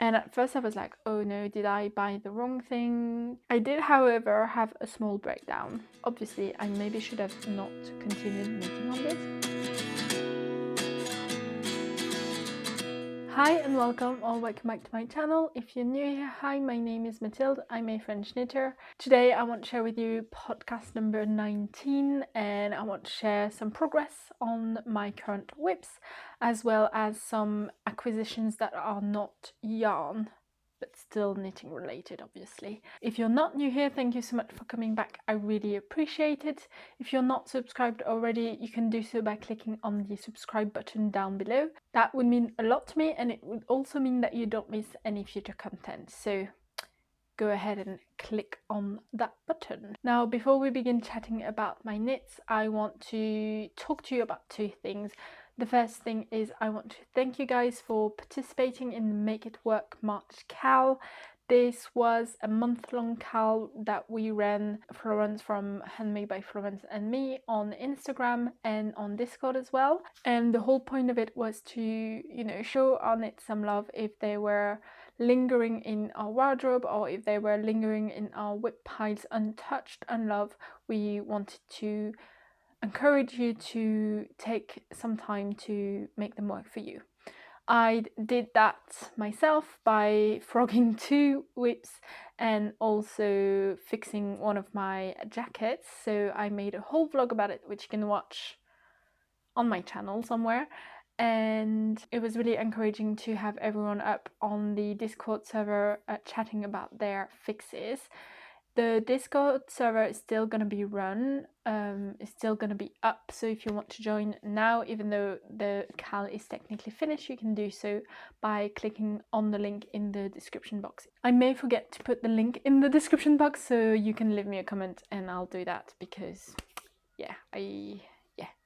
And at first I was like, oh no, did I buy the wrong thing? I did, however, have a small breakdown. Obviously, I maybe should have not continued knitting on this. Hi and welcome or welcome back to my channel. If you're new here, hi, my name is Mathilde. I'm a French knitter. Today I want to share with you podcast number 19, and I want to share some progress on my current whips, as well as some acquisitions that are not yarn but still knitting related, obviously. If you're not new here, thank you so much for coming back. I really appreciate it. If you're not subscribed already, you can do so by clicking on the subscribe button down below. That would mean a lot to me, and it would also mean that you don't miss any future content. So go ahead and click on that button. Now, before we begin chatting about my knits, I want to talk to you about two things. The first thing is I want to thank you guys for participating in the Make It Work March Cal. This was a month-long cal that we ran, Florence from Handmade by Florence and me, on Instagram and on Discord as well. And the whole point of it was to, show our knits some love if they were lingering in our wardrobe or if they were lingering in our whip piles untouched, unloved. We wanted to encourage you to take some time to make them work for you. I did that myself by frogging 2 whips and also fixing one of my jackets. So I made a whole vlog about it, which you can watch on my channel somewhere. And it was really encouraging to have everyone up on the Discord server chatting about their fixes. The Discord server is still going to be run, is still going to be up, so if you want to join now, even though the cal is technically finished, you can do so by clicking on the link in the description box. I may forget to put the link in the description box, so you can leave me a comment and I'll do that, because yeah, I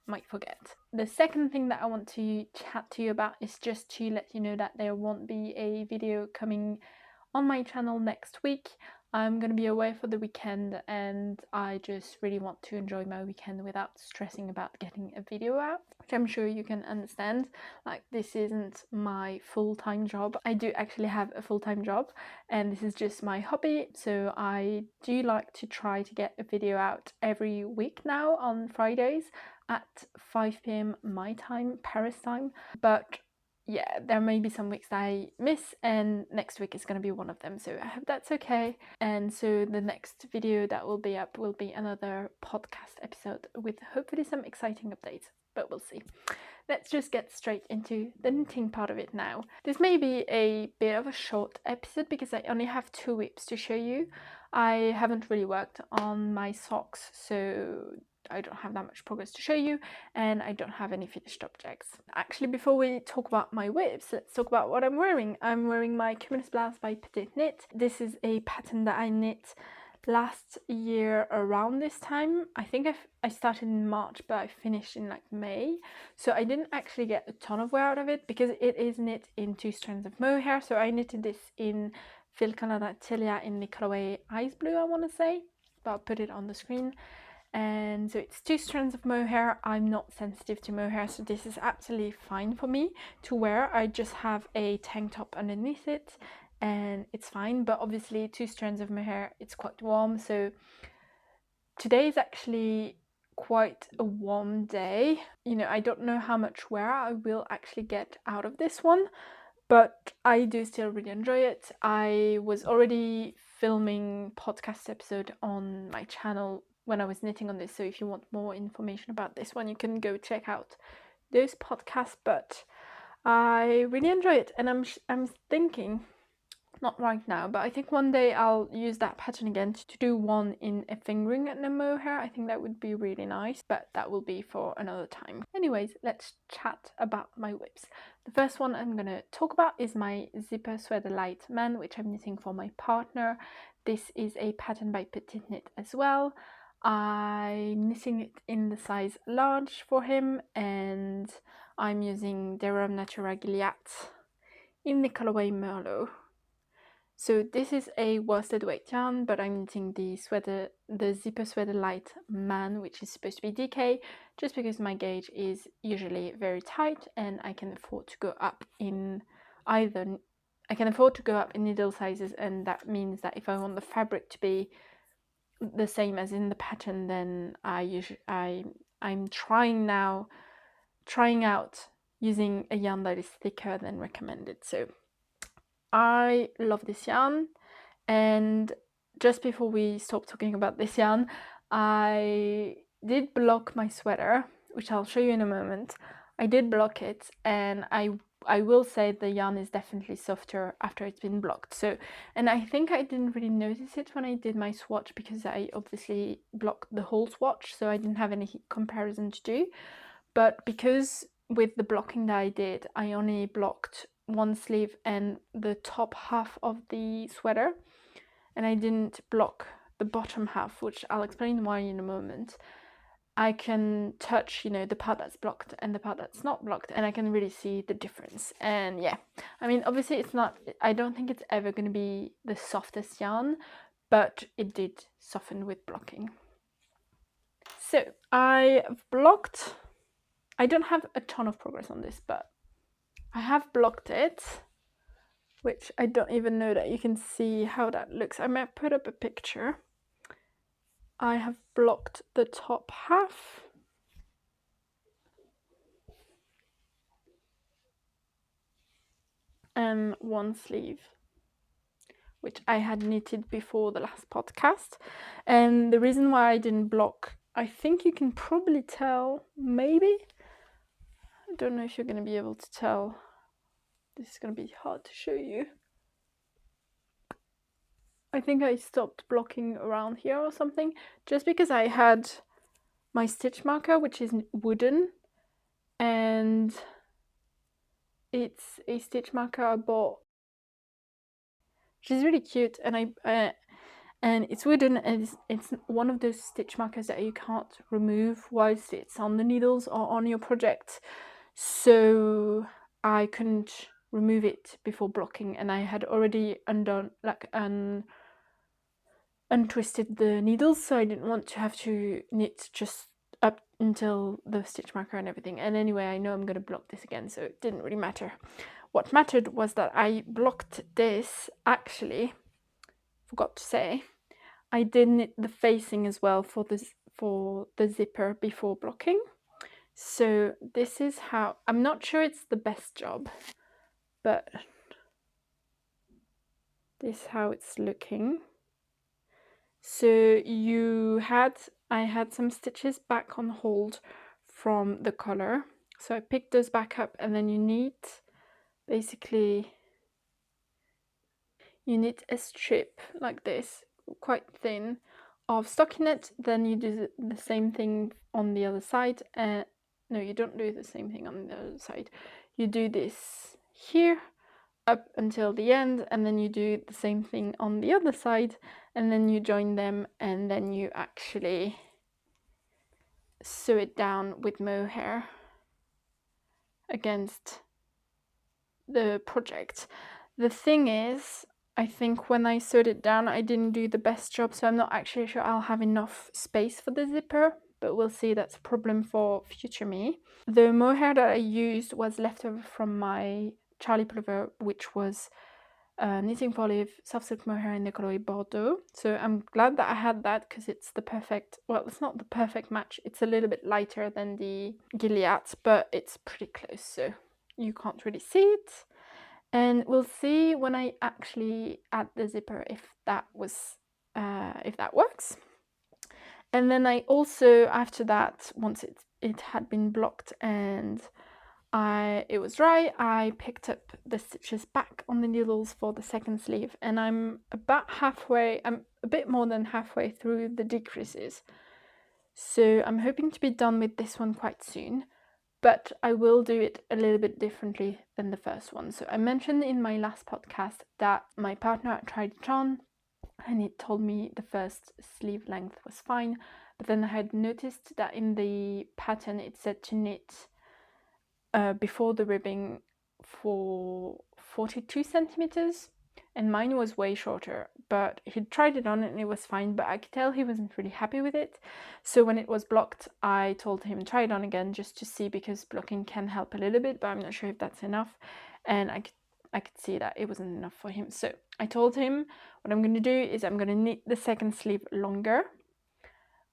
might forget. The second thing that I want to chat to you about is just to let you know that there won't be a video coming on my channel next week. I'm going to be away for the weekend and I just really want to enjoy my weekend without stressing about getting a video out, which I'm sure you can understand. Like, this isn't my full-time job. I do actually have a full-time job and this is just my hobby, so I do like to try to get a video out every week now on Fridays at 5 p.m. my time, Paris time. But yeah, there may be some weeks that I miss, and next week is going to be one of them, so I hope that's okay. And so the next video that will be up will be another podcast episode with hopefully some exciting updates, but we'll see. Let's just get straight into the knitting part of it now. This may be a bit of a short episode because I only have 2 whips to show you. I haven't really worked on my socks, so I don't have that much progress to show you, and I don't have any finished objects. Actually, before we talk about my whips, let's talk about what I'm wearing. I'm wearing my Cumulus blouse by PetiteKnit. This is a pattern that I knit last year around this time. I think I started in March, but I finished in like May, so I didn't actually get a ton of wear out of it because it is knit in 2 strands of mohair. So I knitted this in Filcolana Tilia in the colorway Ice Blue, I want to say, but I'll put it on the screen. And so it's 2 strands of mohair. I'm not sensitive to mohair, so this is absolutely fine for me to wear. I just have a tank top underneath it and it's fine, but obviously 2 strands of mohair, it's quite warm. So today is actually quite a warm day. I don't know how much wear I will actually get out of this one, but I do still really enjoy it. I was already filming podcast episode on my channel when I was knitting on this, so if you want more information about this one, you can go check out those podcasts. But I really enjoy it, and I'm thinking, not right now, but I think one day I'll use that pattern again to do one in a fingering and a mohair. I think that would be really nice, but that will be for another time. Anyways, let's chat about my whips. The first one I'm gonna talk about is my Zipper Sweater Light Man, which I'm knitting for my partner. This is a pattern by PetiteKnit as well. I'm knitting it in the size large for him, and I'm using the Rerum Natura Gilliatt in the colorway Merlot. So this is a worsted weight yarn, but I'm knitting the Zipper Sweater Light Man, which is supposed to be DK, just because my gauge is usually very tight and I can afford to go up in either I can afford to go up in needle sizes, and that means that if I want the fabric to be the same as in the pattern, then I'm trying out using a yarn that is thicker than recommended. So I love this yarn, and just before we stop talking about this yarn, I did block my sweater, which I'll show you in a moment. I did block it, and I will say the yarn is definitely softer after it's been blocked. So, and I think I didn't really notice it when I did my swatch, because I obviously blocked the whole swatch, so I didn't have any comparison to do. But because with the blocking that I did, I only blocked one sleeve and the top half of the sweater, and I didn't block the bottom half, which I'll explain why in a moment. I can touch, you know, the part that's blocked and the part that's not blocked, and I can really see the difference. And yeah, I mean, obviously it's not, I don't think it's ever going to be the softest yarn, but it did soften with blocking. So I've blocked, I don't have a ton of progress on this, but I have blocked it, which I don't even know that you can see how that looks. I might put up a picture. I have blocked the top half. And one sleeve, which I had knitted before the last podcast. And the reason why I didn't block, I think you can probably tell, maybe. I don't know if you're going to be able to tell. This is going to be hard to show you. I think I stopped blocking around here or something, just because I had my stitch marker, which is wooden, and it's a stitch marker I bought, which is really cute, and and it's wooden, and it's one of those stitch markers that you can't remove whilst it's on the needles or on your project, so I couldn't remove it before blocking, and I had already untwisted the needles, so I didn't want to have to knit just up until the stitch marker and everything. And anyway, I know I'm going to block this again, so it didn't really matter. What mattered was that I blocked this. Actually, forgot to say, I did knit the facing as well for the zipper before blocking. So this is how, I'm not sure it's the best job, but this is how it's looking. So I had some stitches back on hold from the collar, so I picked those back up, and then you knit a strip like this, quite thin, of stockinette. Then you do the same thing on the other side. No, you don't do the same thing on the other side. You do this here up until the end, and then you do the same thing on the other side, and then you join them, and then you actually sew it down with mohair against the project. The thing is, I think when I sewed it down, I didn't do the best job, so I'm not actually sure I'll have enough space for the zipper, but we'll see. That's a problem for future me. The mohair that I used was leftover from my Charlie pullover, which was knitting for Live soft silk mohair in the color Bordeaux. So I'm glad that I had that, because it's the perfect, well, it's not the perfect match. It's a little bit lighter than the Gilliatt, but it's pretty close, so you can't really see it. And we'll see when I actually add the zipper if that works. And then I also, after that, once it had been blocked and it was dry, I picked up the stitches back on the needles for the second sleeve, and I'm a bit more than halfway through the decreases. So I'm hoping to be done with this one quite soon, but I will do it a little bit differently than the first one. So I mentioned in my last podcast that my partner tried it on, and it told me the first sleeve length was fine, but then I had noticed that in the pattern it said to knit before the ribbing for 42 centimeters, and mine was way shorter, but he tried it on and it was fine, but I could tell he wasn't really happy with it. So when it was blocked, I told him try it on again just to see, because blocking can help a little bit, but I'm not sure if that's enough. And I could see that it wasn't enough for him. So I told him what I'm going to do is I'm going to knit the second sleeve longer.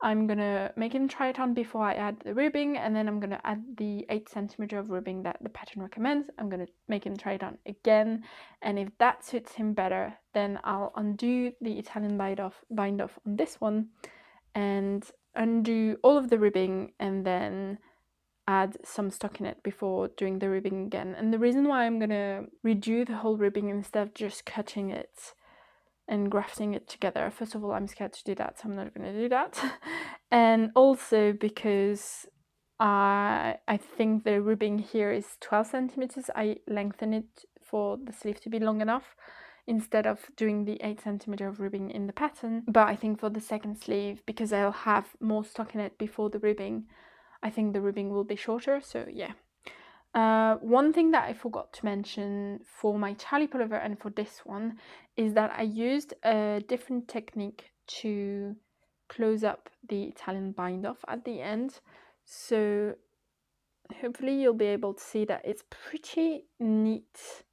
I'm going to make him try it on before I add the ribbing, and then I'm going to add the 8 cm of ribbing that the pattern recommends. I'm going to make him try it on again, and if that suits him better, then I'll undo the Italian bind off on this one and undo all of the ribbing, and then add some stockinette before doing the ribbing again. And the reason why I'm gonna redo the whole ribbing instead of just cutting it and grafting it together, first of all, I'm scared to do that, so I'm not gonna do that. And also because I think the ribbing here is 12 centimeters. I lengthen it for the sleeve to be long enough instead of doing the 8 cm of ribbing in the pattern. But I think for the second sleeve, because I'll have more stockinette before the ribbing, I think the ribbing will be shorter, so yeah. One thing that I forgot to mention for my Charlie pullover and for this one is that I used a different technique to close up the Italian bind off at the end. So hopefully you'll be able to see that it's pretty neat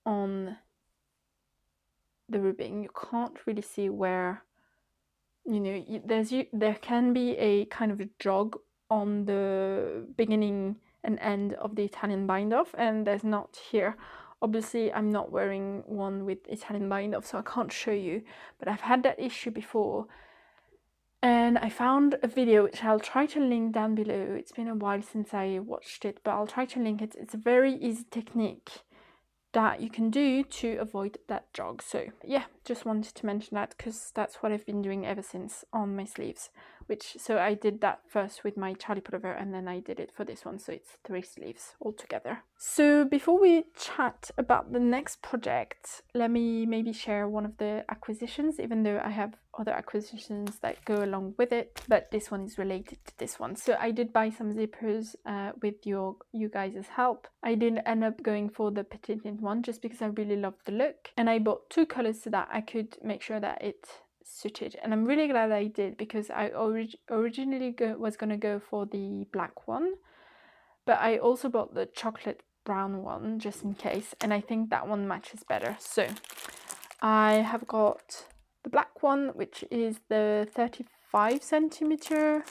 on the ribbing. You can't really see where, you know, there can be a kind of a jog on the beginning and end of the Italian bind off, and there's not here. Obviously I'm not wearing one with Italian bind off, so I can't show you, but I've had that issue before, and I found a video which I'll try to link down below. It's been a while since I watched it, but I'll try to link it. It's a very easy technique that you can do to avoid that jog. So yeah, just wanted to mention that because that's what I've been doing ever since on my sleeves, so I did that first with my Charlie pullover and then I did it for this one, so it's 3 sleeves altogether. So before we chat about the next project, let me maybe share one of the acquisitions, even though I have other acquisitions that go along with it, but this one is related to this one. So I did buy some zippers with you guys' help. I did end up going for the PetiteKnit one just because I really loved the look, and I bought 2 colors so that I could make sure that it suited, and I'm really glad I did because I originally was going to go for the black one, but I also bought the chocolate brown one just in case, and I think that one matches better. So I have got the black one, which is the 35 centimeter.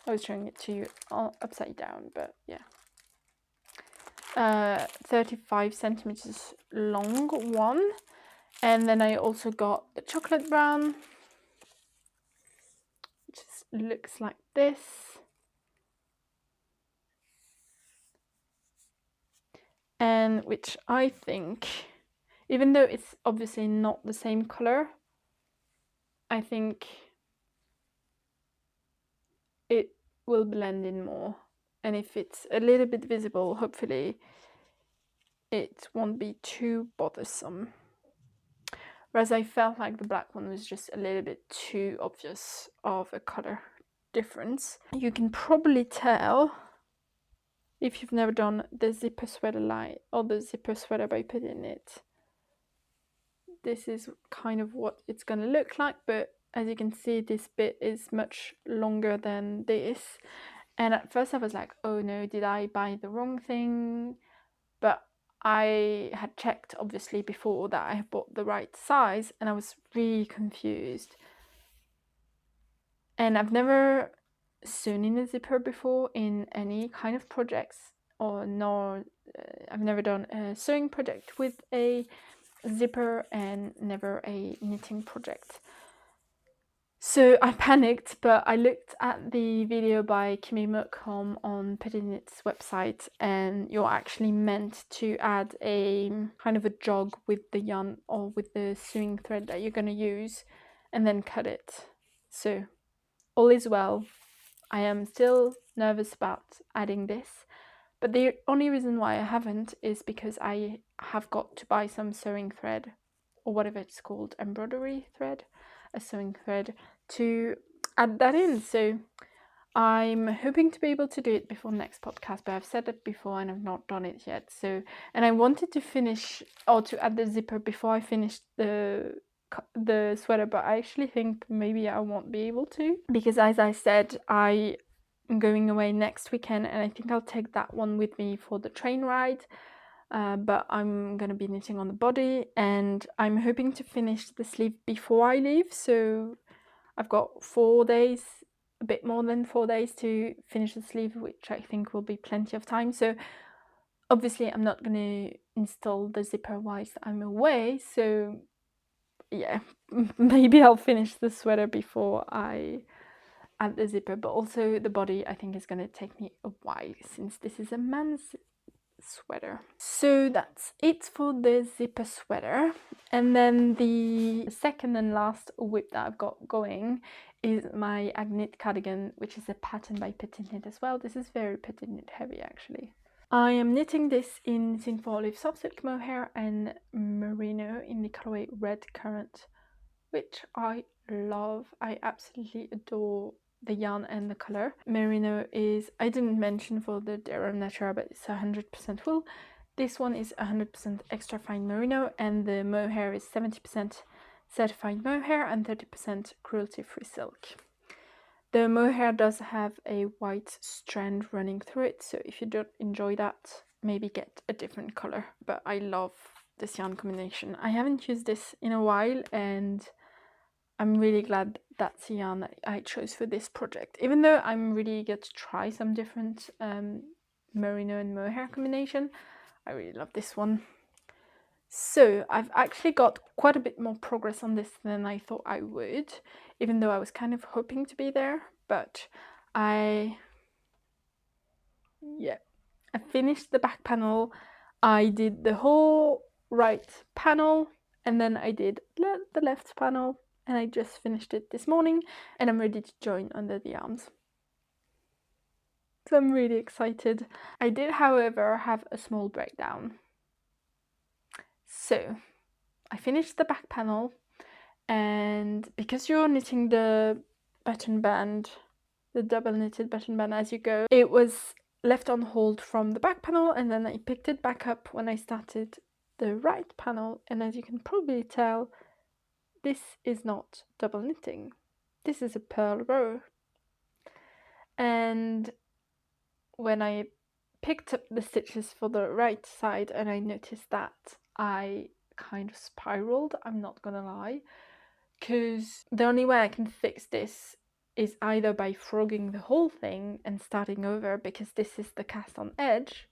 I was showing it to you all upside down, but yeah. 35 centimeters long one. And then I also got the chocolate brown, which looks like this. And which I think, even though it's obviously not the same color, I think it will blend in more. And if it's a little bit visible, hopefully it won't be too bothersome. Whereas I felt like the black one was just a little bit too obvious of a color difference. You can probably tell if you've never done the zipper sweater line or the zipper sweater by PetiteKnit. This is kind of what it's going to look like, but as you can see, this bit is much longer than this. And at first I was like, oh no, did I buy the wrong thing? But I had checked obviously before that I bought the right size, and I was really confused. And I've never sewn in a zipper before in any kind of projects, I've never done a sewing project with a zipper and never a knitting project. So I panicked, but I looked at the video by Kimi.com on PetiteKnit's website, and you're actually meant to add a kind of a jog with the yarn or with the sewing thread that you're going to use and then cut it. So all is well. I am still nervous about adding this, but the only reason why I haven't is because I have got to buy some sewing thread, or whatever it's called, embroidery thread, a sewing thread, to add that in. So I'm hoping to be able to do it before next podcast, but I've said it before and I've not done it yet. So, and I wanted to finish or to add the zipper before I finished the sweater, but I actually think maybe I won't be able to, because as I said, I am going away next weekend, and I think I'll take that one with me for the train ride. but I'm gonna be knitting on the body, and I'm hoping to finish the sleeve before I leave, so I've got 4 days, a bit more than 4 days to finish the sleeve, which I think will be plenty of time. So obviously I'm not gonna install the zipper whilst I'm away, so yeah, maybe I'll finish the sweater before I add the zipper, but also the body I think is gonna take me a while since this is a man's sweater. So that's it for the zipper sweater. And then the second and last whip that I've got going is my Agnete Cardigan, which is a pattern by PetiteKnit as well. This is very PetiteKnit heavy actually. I am knitting this in Knitting for Olive Soft Silk Mohair and Merino in the colorway Red Currant, which I love. I absolutely adore the yarn and the color. Merino is, I didn't mention for the Rerum Natura, but it's 100% wool. This one is 100% extra fine merino, and the mohair is 70% certified mohair and 30% cruelty-free silk. The mohair does have a white strand running through it, so if you don't enjoy that, maybe get a different color. But I love this yarn combination. I haven't used this in a while, and I'm really glad that's the yarn that I chose for this project, even though I'm really eager to try some different merino and mohair combination. I really love this one. So I've actually got quite a bit more progress on this than I thought I would, even though I was kind of hoping to be there, but I finished the back panel. I did the whole right panel, and then I did the left panel, and I just finished it this morning, and I'm ready to join under the arms. So I'm really excited. I did, however, have a small breakdown. So I finished the back panel, and because you're knitting the button band, the double knitted button band as you go, it was left on hold from the back panel, and then I picked it back up when I started the right panel, and as you can probably tell, this is not double knitting. This is a purl row. And when I picked up the stitches for the right side and I noticed that, I kind of spiraled, I'm not gonna lie, because the only way I can fix this is either by frogging the whole thing and starting over, because this is the cast on edge,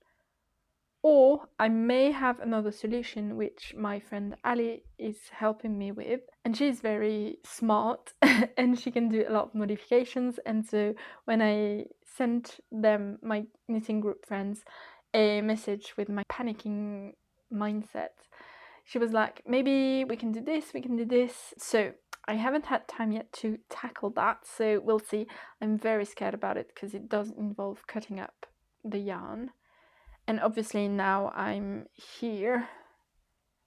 or I may have another solution, which my friend Ali is helping me with, and she's very smart and she can do a lot of modifications. And so when I sent them, my knitting group friends, a message with my panicking mindset, she was like, maybe we can do this, we can do this. So I haven't had time yet to tackle that, so we'll see. I'm very scared about it because it does involve cutting up the yarn. And obviously now I'm here,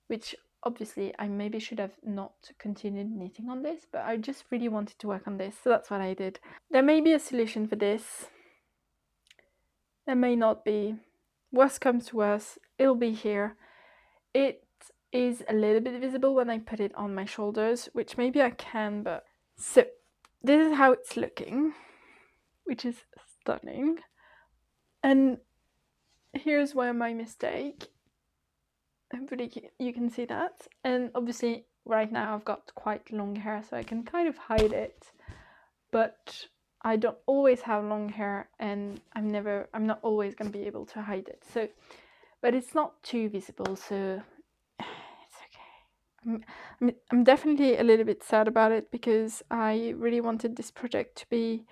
which obviously I maybe should have not continued knitting on this, but I just really wanted to work on this, so that's what I did. There may be a solution for this, there may not be. Worst comes to worst, it'll be here. It is a little bit visible when I put it on my shoulders, which maybe I can, but... So this is how it's looking, which is stunning. And here's where my mistake. Hopefully you can see that. And obviously right now I've got quite long hair, so I can kind of hide it, but I don't always have long hair, and I'm not always going to be able to hide it. So, but it's not too visible, so it's okay. I'm definitely a little bit sad about it, because I really wanted this project to be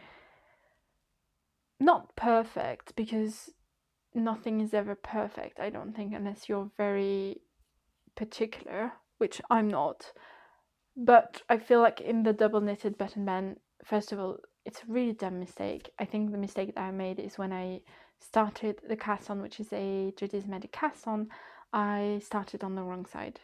not perfect, because nothing is ever perfect, I don't think, unless you're very particular, which I'm not. But I feel like in the double knitted button band, first of all, it's a really dumb mistake. I think the mistake that I made is when I started the cast on, which is a Judy's Magic cast on, I started on the wrong side,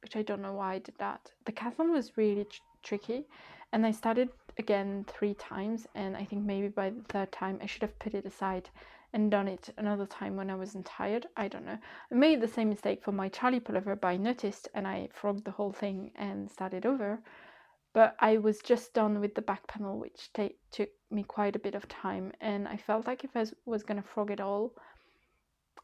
which I don't know why I did that. The cast on was really tricky, and I started again 3 times, and I think maybe by the 3rd time I should have put it aside and done it another time when I wasn't tired. I don't know. I made the same mistake for my Charlie pullover, but I noticed and I frogged the whole thing and started over. But I was just done with the back panel, which took me quite a bit of time, and I felt like if I was going to frog it all,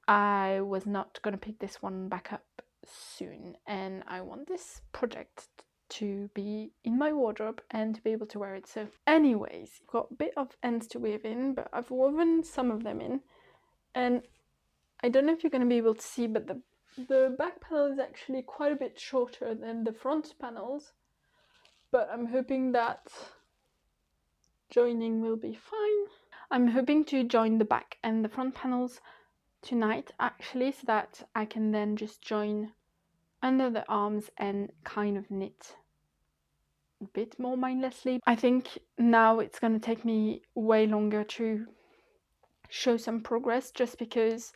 I was not going to pick this one back up soon, and I want this project to be in my wardrobe and to be able to wear it. So anyways, I've got a bit of ends to weave in, but I've woven some of them in, and I don't know if you're going to be able to see, but the back panel is actually quite a bit shorter than the front panels, but I'm hoping that joining will be fine. I'm hoping to join the back and the front panels tonight actually, so that I can then just join under the arms and kind of knit a bit more mindlessly. I think now it's going to take me way longer to show some progress, just because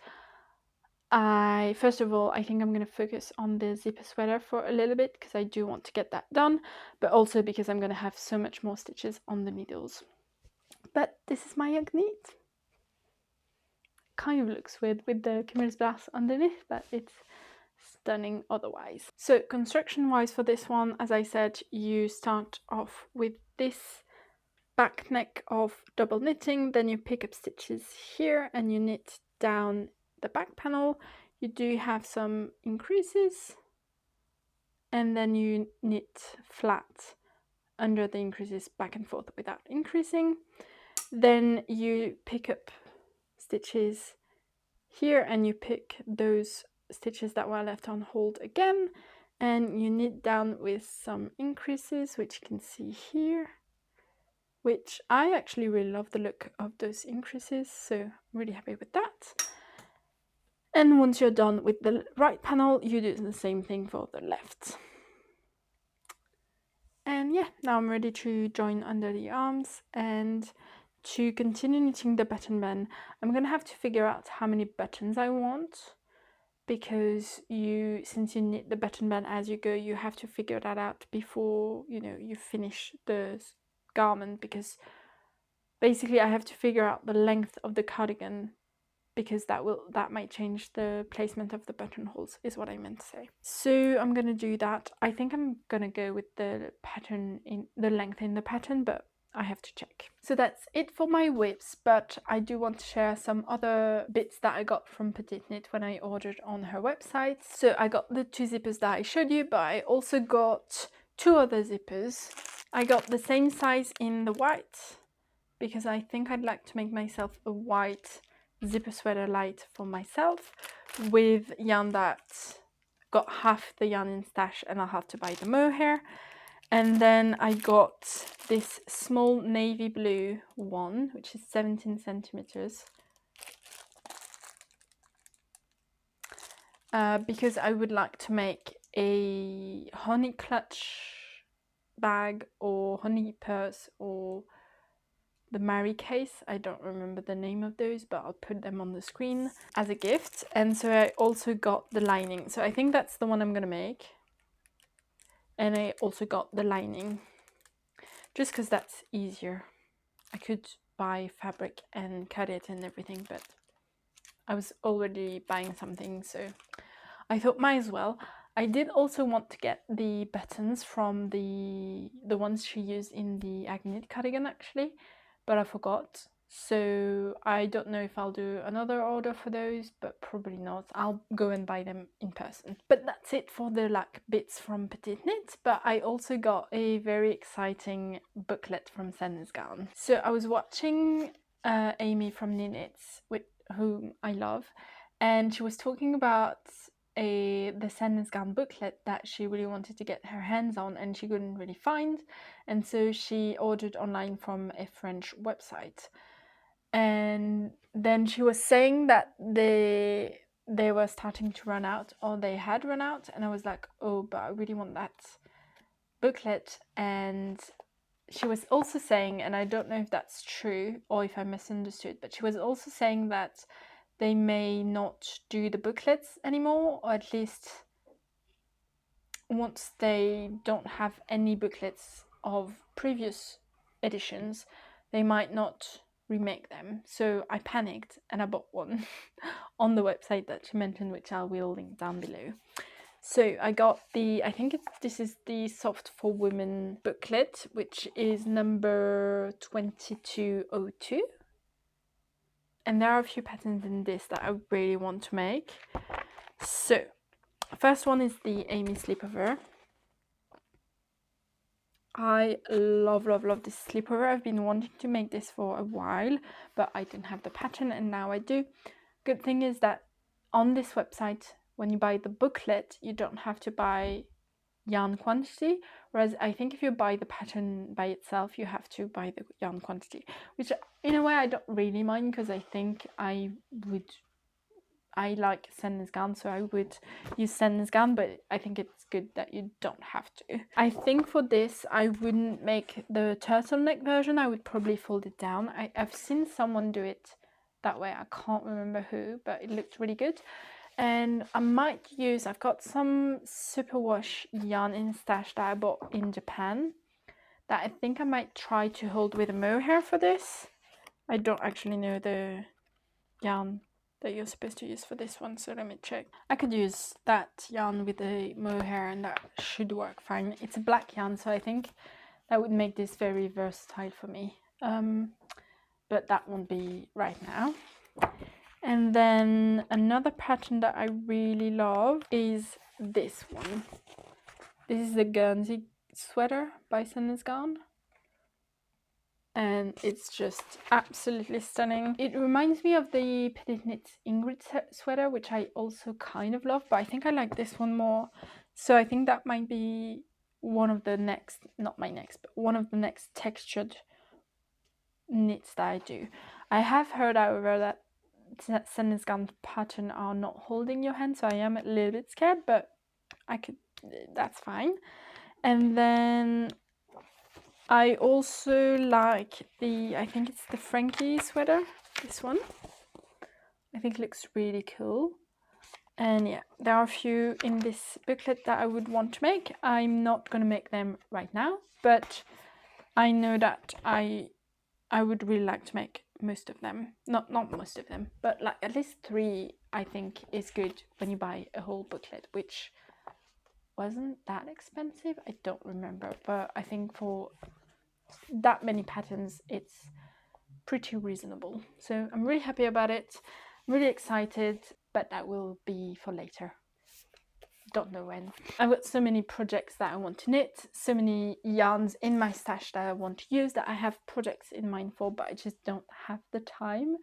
first of all, I think I'm going to focus on the zipper sweater for a little bit, because I do want to get that done, but also because I'm going to have so much more stitches on the needles. But this is my Agnete. Kind of looks weird with the Cumulus Blouse underneath, but it's stunning otherwise. So construction wise for this one, as I said, you start off with this back neck of double knitting, then you pick up stitches here and you knit down the back panel. You do have some increases, and then you knit flat under the increases back and forth without increasing. Then you pick up stitches here and you pick those stitches that were left on hold again, and you knit down with some increases, which you can see here, which I actually really love the look of those increases, so I'm really happy with that. And once you're done with the right panel, you do the same thing for the left. And yeah, now I'm ready to join under the arms, and to continue knitting the button band, I'm gonna have to figure out how many buttons I want, because since you knit the button band as you go, you have to figure that out before you finish the garment, because basically I have to figure out the length of the cardigan, because that might change the placement of the buttonholes, is what I meant to say. So I'm gonna do that. I think I'm gonna go with the pattern in the length in the pattern, but I have to check. So that's it for my whips, but I do want to share some other bits that I got from PetiteKnit when I ordered on her website. So I got the 2 zippers that I showed you, but I also got 2 other zippers. I got the same size in the white, because I think I'd like to make myself a white zipper sweater light for myself, with yarn that got half the yarn in stash, and I'll have to buy the Mohair. And then I got this small navy blue one, which is 17 centimeters, because I would like to make a honey clutch bag or honey purse, or the Mary case. I don't remember the name of those, but I'll put them on the screen as a gift. And so I also got the lining, so I think that's the one I'm gonna make. And I also got the lining just because that's easier. I could buy fabric and cut it and everything, but I was already buying something, so I thought might as well. I did also want to get the buttons from the ones she used in the Agnete cardigan actually, but I forgot. So I don't know if I'll do another order for those, but probably not. I'll go and buy them in person. But that's it for the bits from PetiteKnit, but I also got a very exciting booklet from Sandnes Garn. So I was watching Amy from Knits, whom I love, and she was talking about the Sandnes Garn booklet that she really wanted to get her hands on, and she couldn't really find, and so she ordered online from a French website. And then she was saying that they were starting to run out, or they had run out, and I was like, oh, but I really want that booklet. And she was also saying, and I don't know if that's true or if I misunderstood, but she was also saying that they may not do the booklets anymore, or at least once they don't have any booklets of previous editions, they might not remake them. So I panicked and I bought one on the website that she mentioned, which I will link down below. So I got I think this is the Soft for Women booklet, which is number 2202. and there are a few patterns in this that I really want to make. So first one is the Amy Sleepover. I love this sleepover. I've been wanting to make this for a while, but I didn't have the pattern, and now I do. Good thing is that on this website, when you buy the booklet, you don't have to buy yarn quantity, whereas I think if you buy the pattern by itself, you have to buy the yarn quantity, which in a way I don't really mind, because I think I like sandnes garn, so I would use sandnes garn, but I think it's good that you don't have to. I think for this I wouldn't make the turtleneck version. I would probably fold it down. I've seen someone do it that way. I can't remember who, but it looked really good. And I might use, I've got some superwash yarn in stash that I bought in Japan that I think I might try to hold with a mohair for this. I don't actually know the yarn that you're supposed to use for this one, so let me check. I could use that yarn with the mohair and that should work fine. It's a black yarn, so I think that would make this very versatile for me, but that won't be right now. And then another pattern that I really love is this one. This is the Guernsey sweater by sandnes garn, and it's just absolutely stunning. It reminds me of the PetiteKnit Ingrid sweater, which I also kind of love, but I think I like this one more. So I think that might be one of the next, not my next, but one of the next textured knits that I do. I have heard, however, that sandnes garn pattern are not holding your hand, so I am a little bit scared, but that's fine. And then I also like I think it's the Frankie sweater, this one. I think it looks really cool. And yeah, there are a few in this booklet that I would want to make. I'm not going to make them right now, but I know that I would really like to make most of them. Not most of them, but like at least 3 I think is good when you buy a whole booklet, which wasn't that expensive. I don't remember, but I think for that many patterns it's pretty reasonable. So I'm really happy about it. I'm really excited, but that will be for later. Don't know when. I've got so many projects that I want to knit, so many yarns in my stash that I want to use, that I have projects in mind for, but I just don't have the time.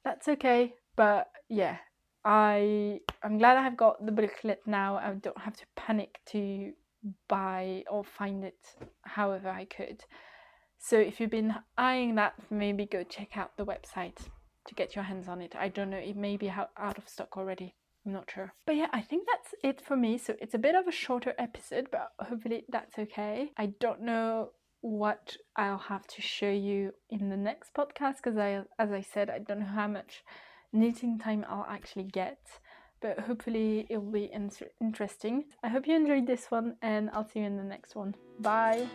That's okay, but yeah, I'm glad I've got the booklet now. I don't have to panic to buy or find it however I could. So if you've been eyeing that, maybe go check out the website to get your hands on it. I don't know, it may be out of stock already. I'm not sure. But yeah, I think that's it for me. So it's a bit of a shorter episode, but hopefully that's okay. I don't know what I'll have to show you in the next podcast, because as I said, I don't know how much knitting time I'll actually get, but hopefully it'll be interesting. I hope you enjoyed this one, and I'll see you in the next one. Bye!